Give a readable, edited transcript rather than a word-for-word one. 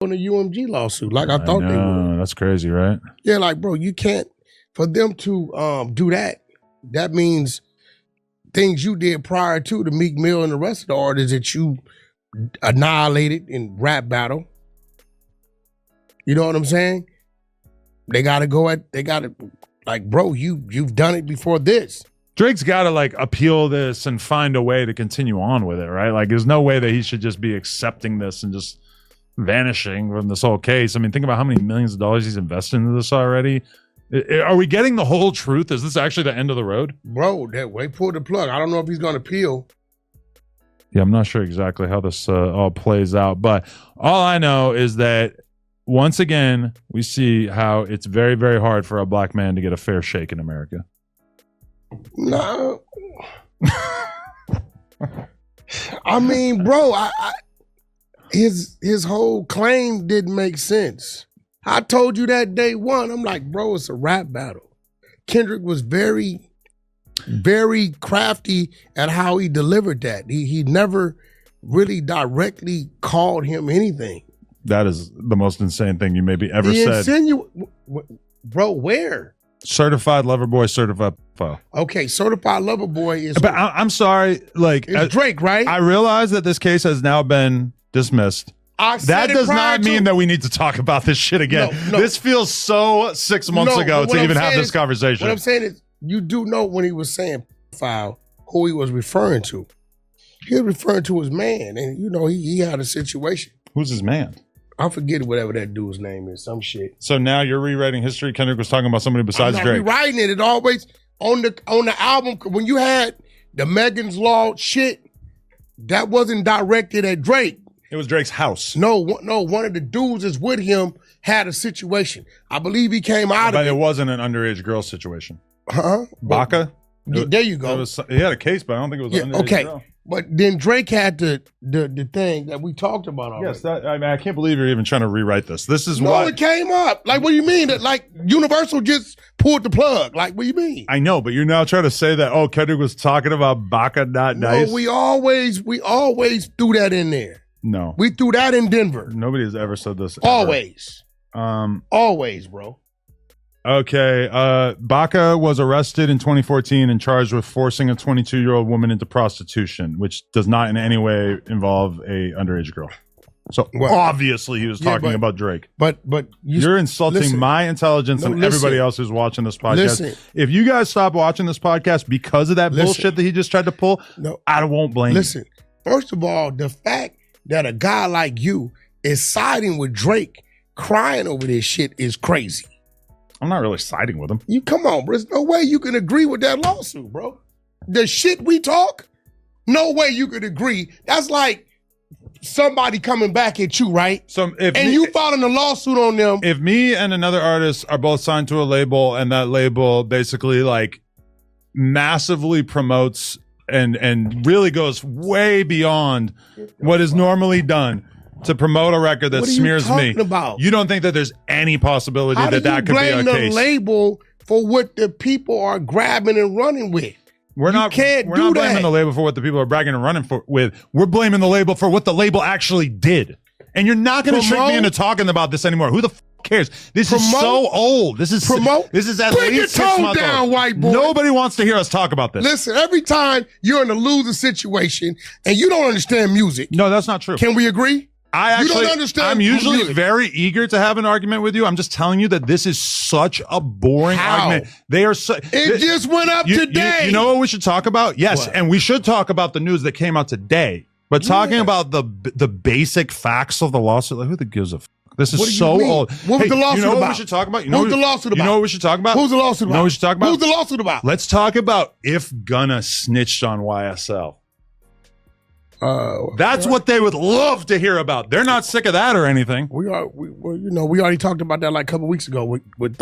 on the UMG lawsuit like I thought they would. That's crazy, right? Yeah, like, bro, you can't, for them to do that, that means things you did prior to the Meek Mill and the rest of the artists that you annihilated in rap battle. You know what I'm saying? They gotta like, bro, you've done it before this. Drake's got to like appeal this and find a way to continue on with it, right? Like, there's no way that he should just be accepting this and just vanishing from this whole case. I mean, think about how many millions of dollars he's invested into this already. Are we getting the whole truth? Is this actually the end of the road? Bro, they pulled the plug. I don't know if he's going to appeal. Yeah, I'm not sure exactly how this all plays out, but all I know is that once again, we see how it's very, very hard for a black man to get a fair shake in America. No. I mean, bro, his whole claim didn't make sense. I told you that day one. I'm like, bro, it's a rap battle. Kendrick was very, very crafty at how he delivered that. He never really directly called him anything. That is the most insane thing you maybe ever said. Bro, where? Certified lover boy, certified foe. Okay, certified lover boy is. But I'm sorry, like it's Drake, right? I realize that this case has now been dismissed. That does not mean that we need to talk about this shit again. No. This feels so 6 months ago to even have this conversation. What I'm saying is, you do know when he was saying file who he was referring to. He was referring to his man, and you know he had a situation. Who's his man? I forget whatever that dude's name is, some shit. So now you're rewriting history. Kendrick was talking about somebody besides I'm not Drake. Rewriting it. It always on the album when you had the Megan's Law shit, that wasn't directed at Drake. It was Drake's house. No, one of the dudes that's with him had a situation. I believe he came out of it. But it wasn't an underage girl situation. Huh? Baka? There you go. He had a case, but I don't think it was an underage girl. But then Drake had the thing that we talked about already. Yes, I can't believe you're even trying to rewrite this. This is it came up. Like, what do you mean? That like Universal just pulled the plug? Like, what do you mean? I know, but you're now trying to say that Kendrick was talking about Baka not nice. No, we always threw that in there. No, we threw that in Denver. Nobody has ever said this. Always, always, bro. Okay, Baka was arrested in 2014 and charged with forcing a 22-year-old woman into prostitution, which does not in any way involve a underage girl. So obviously he was talking about Drake. But you're insulting my intelligence and everybody else who's watching this podcast. If you guys stop watching this podcast because of that bullshit that he just tried to pull, I won't blame you. Listen, first of all, the fact that a guy like you is siding with Drake crying over this shit is crazy. I'm not really siding with him. You come on, bro. There's no way you can agree with that lawsuit, bro. The shit we talk, no way you could agree. That's like somebody coming back at you, right? So you filing a lawsuit on them. If me and another artist are both signed to a label and that label basically like massively promotes and really goes way beyond what is normally done to promote a record that smears me. You don't think that there's any possibility that could be a case? How do you blame the label for what the people are grabbing and running with? We're not blaming the label for what the people are bragging and running with. We're blaming the label for what the label actually did. And you're not going to trick me into talking about this anymore. Who the cares? This is so old. This is at least 6 months old. White boy. Nobody wants to hear us talk about this. Listen, every time you're in a losing situation and you don't understand music. No, that's not true. Can we agree? You don't understand. I'm usually very eager to have an argument with you. I'm just telling you that this is such a boring argument. They are It just went up today. You know what we should talk about? Yes, and we should talk about the news that came out today. But talking about the basic facts of the lawsuit, like who the gives a f? This is so old. What was the lawsuit about? You know what we should talk about? Who's the lawsuit about? You know what we should talk about? Who's the lawsuit about? You know what we should talk about? Who's the lawsuit about? Let's talk about if Gunna snitched on YSL. That's what they would love to hear about. They're not sick of that or anything. We already talked about that like a couple weeks ago with